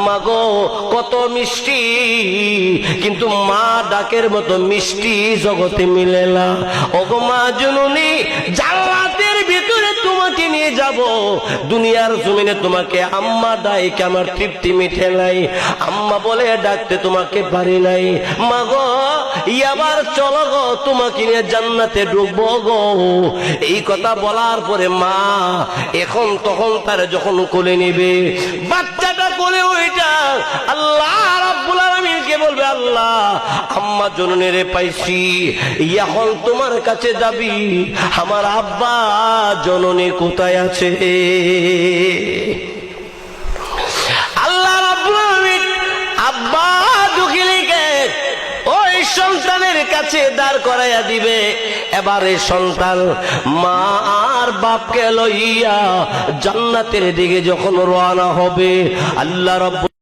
মাগো কত মিষ্টি, কিন্তু মা ডাকের মতো মিষ্টি জগতে মিলে না। ওগো মা জননী, জান্নাতের ভিতরে তোমাকে নিয়ে যাব, দুনিয়ার জমিনে তোমাকে আম্মা ডাকে আমার তৃপ্তি মিটে নাই, আম্মা বলে ডাকতে তোমাকে পারি নাই। মাগো এবার চলো গো, তোমাকে নিয়ে জান্নাতে ঢুকবো গো। এই কথা বলার পরে মা এখন তখন তার যখন কোলে নিবে, বাচ্চাটা কোলে ওইটা আল্লাহ রাব্বুল আলামিনকে বলবে, আল্লাহ আম্মা জননী রে পাইছি, এখন তোমার কাছে যাবি, আমার আব্বা জননী কোথায় আছে? আল্লাহ রাব্বুল আলামিন আব্বা দুখিলিকে ওই সন্তানের কাছে দাঁড় করাইয়া দিবে। এবারে সন্তান মা আর বাপকে লইয়া জান্নাতের দিকে যখন রওনা হবে, আল্লাহ রাব্বুল